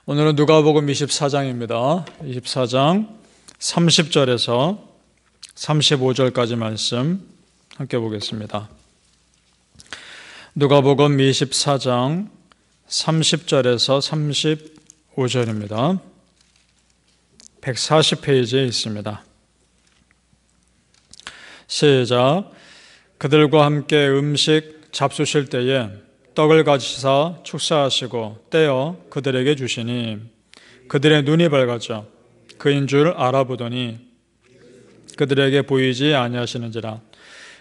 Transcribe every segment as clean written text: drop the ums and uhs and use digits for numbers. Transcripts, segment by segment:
오늘은 누가복음 24장입니다. 24장 30절에서 35절까지 말씀 함께 보겠습니다. 누가복음 24장 30절에서 35절입니다. 140페이지에 있습니다. 시작. 그들과 함께 음식 잡수실 때에 떡을 가지사 축사하시고 떼어 그들에게 주시니 그들의 눈이 밝아져 그인 줄 알아보더니 그들에게 보이지 아니하시는지라.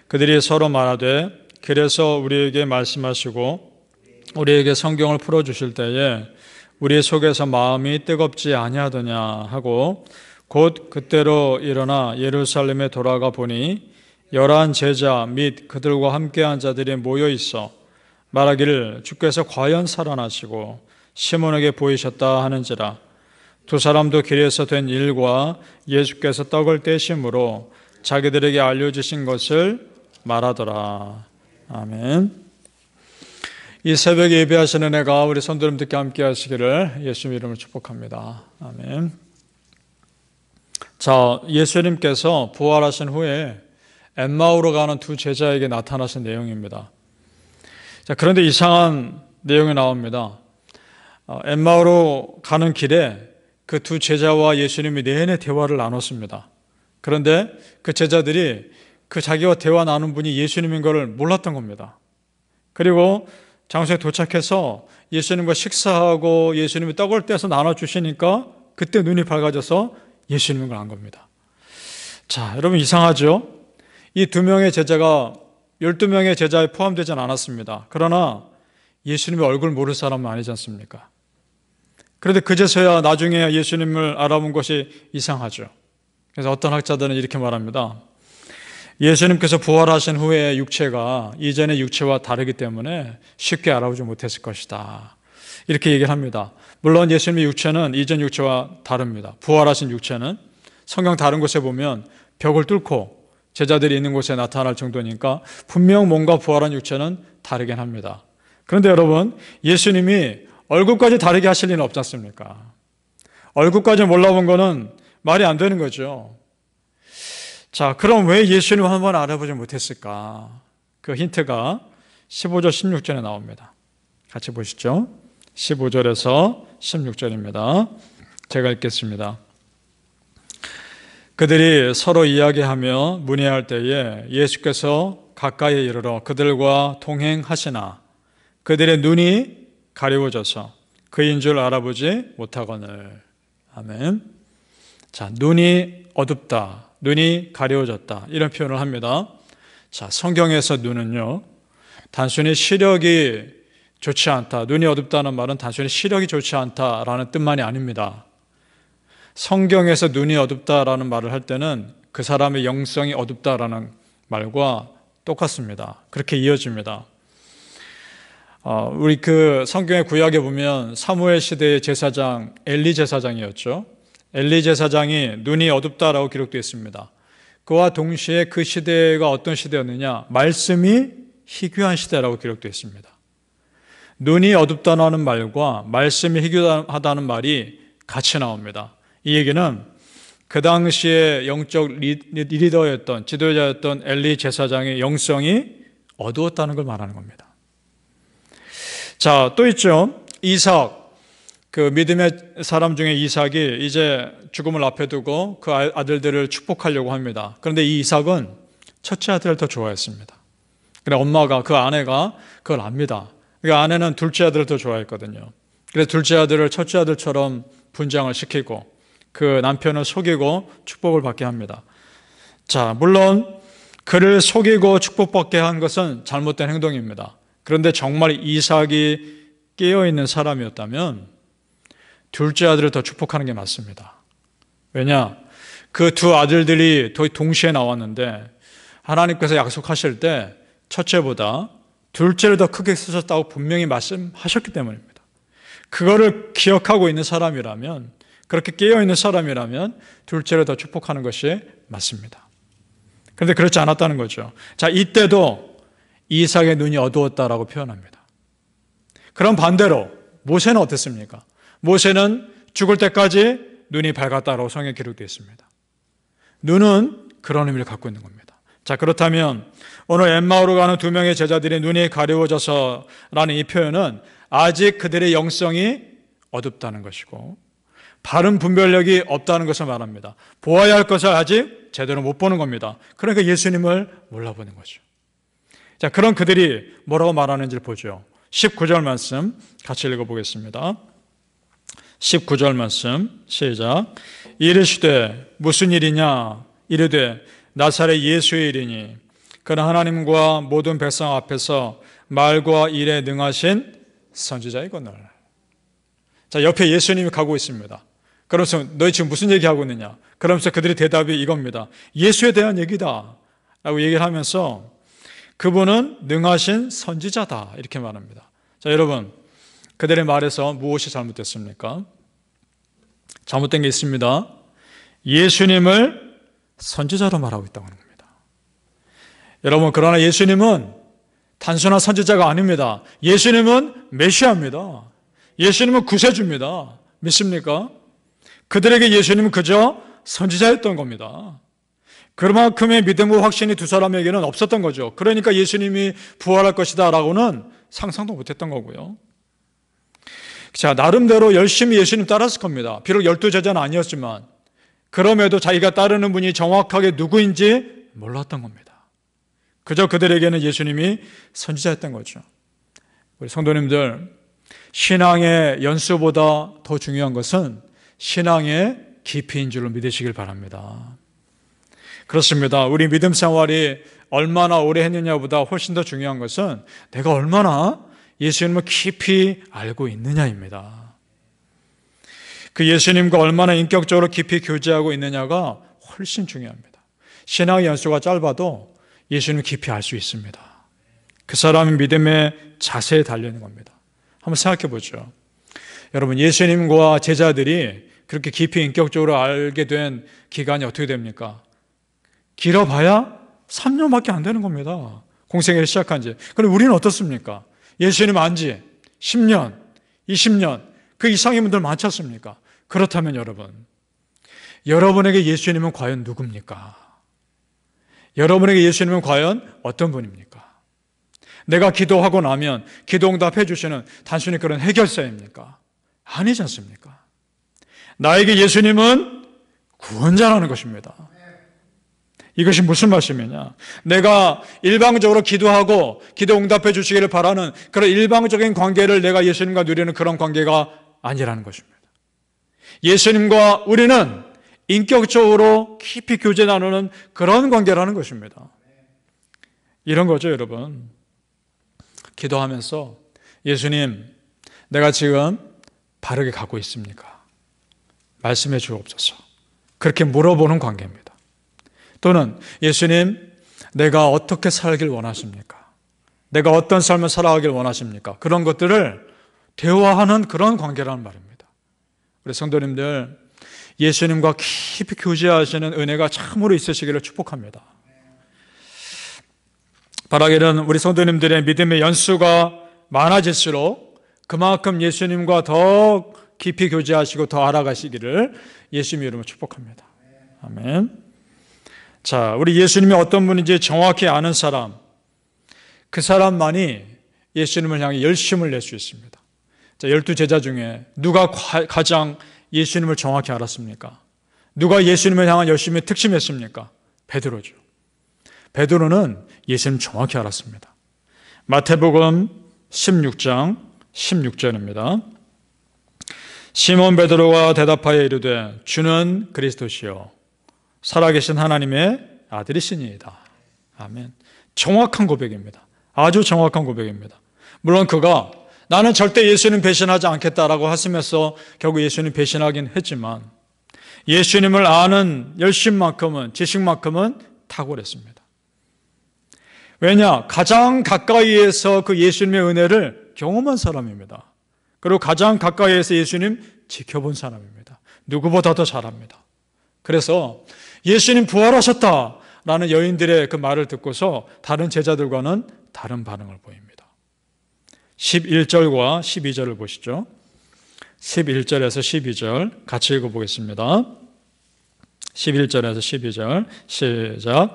그들이 서로 말하되 그래서 우리에게 말씀하시고 우리에게 성경을 풀어주실 때에 우리 속에서 마음이 뜨겁지 아니하더냐 하고 곧 그때로 일어나 예루살렘에 돌아가 보니 11 제자 및 그들과 함께한 자들이 모여 있어 말하기를 주께서 과연 살아나시고 시몬에게 보이셨다 하는지라. 두 사람도 길에서 된 일과 예수께서 떡을 떼심으로 자기들에게 알려주신 것을 말하더라. 아멘. 이 새벽에 예배하시는 은혜가 우리 성도님들께 함께 하시기를 예수님 이름으로 축복합니다. 아멘. 자, 예수님께서 부활하신 후에 엠마오로 가는 두 제자에게 나타나신 내용입니다. 자, 그런데 이상한 내용이 나옵니다. 엠마오로 가는 길에 그 두 제자와 예수님이 내내 대화를 나눴습니다. 그런데 그 제자들이 그 자기와 대화 나눈 분이 예수님인 것을 몰랐던 겁니다. 그리고 장소에 도착해서 예수님과 식사하고 예수님이 떡을 떼서 나눠주시니까 그때 눈이 밝아져서 예수님인 걸 안 겁니다. 자, 여러분 이상하죠? 이 두 명의 제자가 12명의 제자에 포함되진 않았습니다. 그러나 예수님의 얼굴 모를 사람은 아니지 않습니까? 그런데 그제서야 나중에 예수님을 알아본 것이 이상하죠. 그래서 어떤 학자들은 이렇게 말합니다. 예수님께서 부활하신 후에 육체가 이전의 육체와 다르기 때문에 쉽게 알아보지 못했을 것이다. 이렇게 얘기를 합니다. 물론 예수님의 육체는 이전 육체와 다릅니다. 부활하신 육체는 성경 다른 곳에 보면 벽을 뚫고 제자들이 있는 곳에 나타날 정도니까 분명 몸과 부활한 육체는 다르긴 합니다. 그런데 여러분, 예수님이 얼굴까지 다르게 하실 리는 없지 않습니까? 얼굴까지 몰라본 거는 말이 안 되는 거죠. 자, 그럼 왜 예수님을 한번 알아보지 못했을까? 그 힌트가 15절, 16절에 나옵니다. 같이 보시죠. 15절에서 16절입니다. 제가 읽겠습니다. 그들이 서로 이야기하며 문의할 때에 예수께서 가까이 이르러 그들과 동행하시나 그들의 눈이 가리워져서 그인 줄 알아보지 못하거늘. 아멘. 자, 눈이 어둡다, 눈이 가리워졌다 이런 표현을 합니다. 자, 성경에서 눈은요 단순히 시력이 좋지 않다, 눈이 어둡다는 말은 단순히 시력이 좋지 않다라는 뜻만이 아닙니다. 성경에서 눈이 어둡다라는 말을 할 때는 그 사람의 영성이 어둡다라는 말과 똑같습니다. 그렇게 이어집니다. 우리 그 성경의 구약에 보면 사무엘 시대의 제사장 엘리 제사장이었죠. 엘리 제사장이 눈이 어둡다라고 기록되어 있습니다. 그와 동시에 그 시대가 어떤 시대였느냐? 말씀이 희귀한 시대라고 기록되어 있습니다. 눈이 어둡다는 말과 말씀이 희귀하다는 말이 같이 나옵니다. 이 얘기는 그 당시에 영적 리더였던 지도자였던 엘리 제사장의 영성이 어두웠다는 걸 말하는 겁니다. 자, 또 있죠. 이삭, 그 믿음의 사람 중에 이삭이 이제 죽음을 앞에 두고 그 아들들을 축복하려고 합니다. 그런데 이 이삭은 첫째 아들을 더 좋아했습니다. 그런데 엄마가, 그 아내가 그걸 압니다. 그 아내는 둘째 아들을 더 좋아했거든요. 그래서 둘째 아들을 첫째 아들처럼 분장을 시키고 그 남편을 속이고 축복을 받게 합니다. 자, 물론 그를 속이고 축복받게 한 것은 잘못된 행동입니다. 그런데 정말 이삭이 깨어있는 사람이었다면 둘째 아들을 더 축복하는 게 맞습니다. 왜냐? 그 두 아들들이 동시에 나왔는데 하나님께서 약속하실 때 첫째보다 둘째를 더 크게 쓰셨다고 분명히 말씀하셨기 때문입니다. 그거를 기억하고 있는 사람이라면, 그렇게 깨어있는 사람이라면 둘째를 더 축복하는 것이 맞습니다. 그런데 그렇지 않았다는 거죠. 자, 이때도 이삭의 눈이 어두웠다라고 표현합니다. 그럼 반대로 모세는 어땠습니까? 모세는 죽을 때까지 눈이 밝았다라고 성경에 기록되어 있습니다. 눈은 그런 의미를 갖고 있는 겁니다. 자, 그렇다면 오늘 엠마오로 가는 두 명의 제자들의 눈이 가려워져서라는 이 표현은 아직 그들의 영성이 어둡다는 것이고 바른 분별력이 없다는 것을 말합니다. 보아야 할 것을 아직 제대로 못 보는 겁니다. 그러니까 예수님을 몰라보는 거죠. 자, 그런 그들이 뭐라고 말하는지를 보죠. 19절 말씀 같이 읽어보겠습니다. 19절 말씀 시작. 이르시되 무슨 일이냐? 이르되 나사렛 예수의 일이니 그는 하나님과 모든 백성 앞에서 말과 일에 능하신 선지자이거늘. 자, 옆에 예수님이 가고 있습니다. 그러면서 너희 지금 무슨 얘기하고 있느냐? 그러면서 그들의 대답이 이겁니다. 예수에 대한 얘기다 라고 얘기를 하면서 그분은 능하신 선지자다 이렇게 말합니다. 자, 여러분, 그들의 말에서 무엇이 잘못됐습니까? 잘못된 게 있습니다. 예수님을 선지자로 말하고 있다고 하는 겁니다. 여러분, 그러나 예수님은 단순한 선지자가 아닙니다. 예수님은 메시아입니다. 예수님은 구세주입니다. 믿습니까? 그들에게 예수님은 그저 선지자였던 겁니다. 그만큼의 믿음과 확신이 두 사람에게는 없었던 거죠. 그러니까 예수님이 부활할 것이다 라고는 상상도 못했던 거고요. 자, 나름대로 열심히 예수님 따랐을 겁니다. 비록 12제자는 아니었지만 그럼에도 자기가 따르는 분이 정확하게 누구인지 몰랐던 겁니다. 그저 그들에게는 예수님이 선지자였던 거죠. 우리 성도님들, 신앙의 연수보다 더 중요한 것은 신앙의 깊이인 줄로 믿으시길 바랍니다. 그렇습니다. 우리 믿음 생활이 얼마나 오래 했느냐보다 훨씬 더 중요한 것은 내가 얼마나 예수님을 깊이 알고 있느냐입니다. 그 예수님과 얼마나 인격적으로 깊이 교제하고 있느냐가 훨씬 중요합니다. 신앙의 연수가 짧아도 예수님을 깊이 알 수 있습니다. 그 사람의 믿음의 자세에 달려있는 겁니다. 한번 생각해 보죠. 여러분, 예수님과 제자들이 그렇게 깊이 인격적으로 알게 된 기간이 어떻게 됩니까? 길어봐야 3년밖에 안 되는 겁니다. 공생애를 시작한 지. 그런데 우리는 어떻습니까? 예수님 안 지 10년, 20년, 그 이상의 분들 많지 않습니까? 그렇다면 여러분, 여러분에게 예수님은 과연 누굽니까? 여러분에게 예수님은 과연 어떤 분입니까? 내가 기도하고 나면 기도 응답해 주시는 단순히 그런 해결사입니까? 아니지 않습니까? 나에게 예수님은 구원자라는 것입니다. 이것이 무슨 말씀이냐? 내가 일방적으로 기도하고 기도 응답해 주시기를 바라는 그런 일방적인 관계를 내가 예수님과 누리는 그런 관계가 아니라는 것입니다. 예수님과 우리는 인격적으로 깊이 교제 나누는 그런 관계라는 것입니다. 이런 거죠, 여러분. 기도하면서 예수님, 내가 지금 바르게 가고 있습니까? 말씀해 주옵소서. 그렇게 물어보는 관계입니다. 또는 예수님, 내가 어떻게 살길 원하십니까? 내가 어떤 삶을 살아가길 원하십니까? 그런 것들을 대화하는 그런 관계라는 말입니다. 우리 성도님들, 예수님과 깊이 교제하시는 은혜가 참으로 있으시기를 축복합니다. 바라기는 우리 성도님들의 믿음의 연수가 많아질수록 그만큼 예수님과 더 깊이 교제하시고 더 알아가시기를 예수님의 이름으로 축복합니다. 아멘. 자, 우리 예수님이 어떤 분인지 정확히 아는 사람, 그 사람만이 예수님을 향해 열심을 낼 수 있습니다. 자, 12제자 중에 누가 가장 예수님을 정확히 알았습니까? 누가 예수님을 향한 열심에 특심했습니까? 베드로죠. 베드로는 예수님 정확히 알았습니다. 마태복음 16장 16절입니다. 시몬 베드로가 대답하여 이르되 주는 그리스도시요 살아계신 하나님의 아들이시니이다. 아멘. 정확한 고백입니다. 아주 정확한 고백입니다. 물론 그가 나는 절대 예수님 배신하지 않겠다라고 하시면서 결국 예수님 배신하긴 했지만 예수님을 아는 열심만큼은, 지식만큼은 탁월했습니다. 왜냐? 가장 가까이에서 그 예수님의 은혜를 경험한 사람입니다. 그리고 가장 가까이에서 예수님 지켜본 사람입니다. 누구보다 더 잘합니다. 그래서 예수님 부활하셨다라는 여인들의 그 말을 듣고서 다른 제자들과는 다른 반응을 보입니다. 11절과 12절을 보시죠. 11절에서 12절 같이 읽어보겠습니다. 11절에서 12절 시작.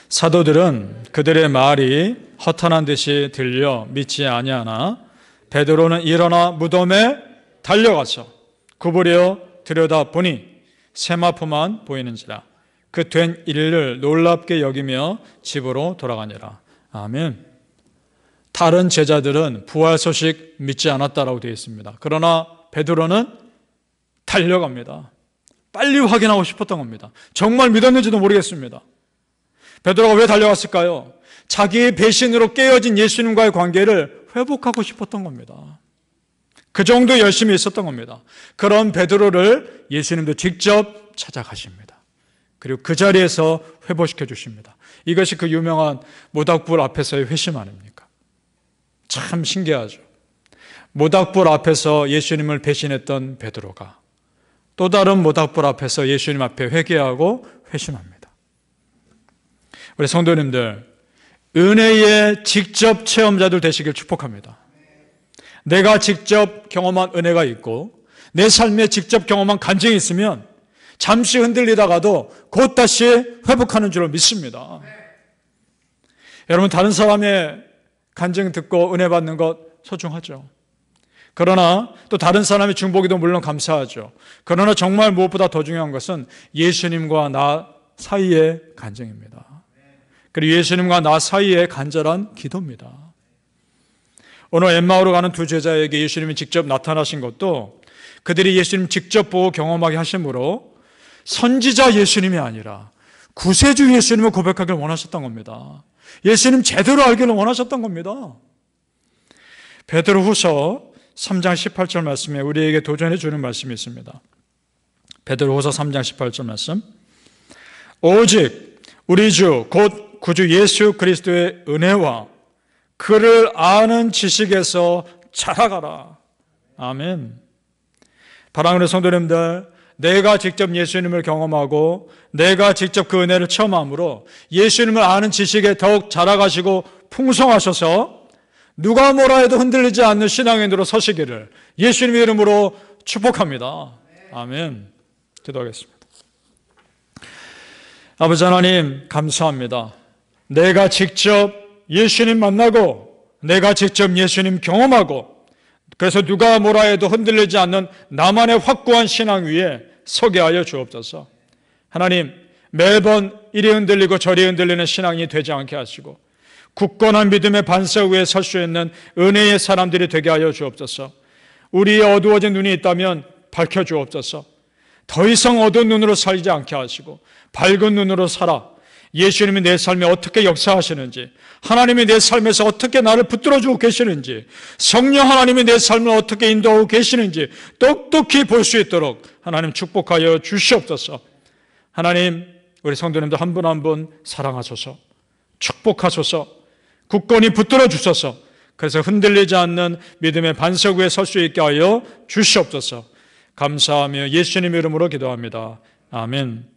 사도들은 그들의 말이 허탄한 듯이 들려 믿지 아니하나 베드로는 일어나 무덤에 달려가서 구부려 들여다보니 세마포만 보이는지라. 그 된 일을 놀랍게 여기며 집으로 돌아가니라. 아멘. 다른 제자들은 부활 소식 믿지 않았다라고 되어 있습니다. 그러나 베드로는 달려갑니다. 빨리 확인하고 싶었던 겁니다. 정말 믿었는지도 모르겠습니다. 베드로가 왜 달려갔을까요? 자기의 배신으로 깨어진 예수님과의 관계를 회복하고 싶었던 겁니다. 그 정도 열심히 있었던 겁니다. 그런 베드로를 예수님도 직접 찾아가십니다. 그리고 그 자리에서 회복시켜 주십니다. 이것이 그 유명한 모닥불 앞에서의 회심 아닙니까? 참 신기하죠. 모닥불 앞에서 예수님을 배신했던 베드로가 또 다른 모닥불 앞에서 예수님 앞에 회개하고 회심합니다. 우리 성도님들, 은혜의 직접 체험자들 되시길 축복합니다. 내가 직접 경험한 은혜가 있고 내 삶에 직접 경험한 간증이 있으면 잠시 흔들리다가도 곧 다시 회복하는 줄 믿습니다. 여러분, 다른 사람의 간증 듣고 은혜 받는 것 소중하죠. 그러나 또 다른 사람의 중보기도 물론 감사하죠. 그러나 정말 무엇보다 더 중요한 것은 예수님과 나 사이의 간증입니다. 그리고 예수님과 나 사이의 간절한 기도입니다. 오늘 엠마오로 가는 두 제자에게 예수님이 직접 나타나신 것도 그들이 예수님 직접 보고 경험하게 하심으로 선지자 예수님이 아니라 구세주 예수님을 고백하길 원하셨던 겁니다. 예수님 제대로 알기를 원하셨던 겁니다. 베드로후서 3장 18절 말씀에 우리에게 도전해 주는 말씀이 있습니다. 베드로후서 3장 18절 말씀. 오직 우리 주 곧 구주 예수 그리스도의 은혜와 그를 아는 지식에서 자라가라. 아멘. 사랑하는 성도님들, 내가 직접 예수님을 경험하고 내가 직접 그 은혜를 체험함으로 예수님을 아는 지식에 더욱 자라가시고 풍성하셔서 누가 뭐라 해도 흔들리지 않는 신앙인으로 서시기를 예수님의 이름으로 축복합니다. 아멘. 기도하겠습니다. 아버지 하나님, 감사합니다. 내가 직접 예수님 만나고 내가 직접 예수님 경험하고 그래서 누가 뭐라 해도 흔들리지 않는 나만의 확고한 신앙 위에 서게 하여 주옵소서. 하나님, 매번 이리 흔들리고 저리 흔들리는 신앙이 되지 않게 하시고 굳건한 믿음의 반석 위에 설 수 있는 은혜의 사람들이 되게 하여 주옵소서. 우리의 어두워진 눈이 있다면 밝혀 주옵소서. 더 이상 어두운 눈으로 살지 않게 하시고 밝은 눈으로 살아 예수님이 내 삶에 어떻게 역사하시는지, 하나님이 내 삶에서 어떻게 나를 붙들어주고 계시는지, 성령 하나님이 내 삶을 어떻게 인도하고 계시는지 똑똑히 볼 수 있도록 하나님 축복하여 주시옵소서. 하나님, 우리 성도님들 한 분 한 분 사랑하소서, 축복하소서, 굳건히 붙들어 주소서. 그래서 흔들리지 않는 믿음의 반석 위에 설 수 있게 하여 주시옵소서. 감사하며 예수님 이름으로 기도합니다. 아멘.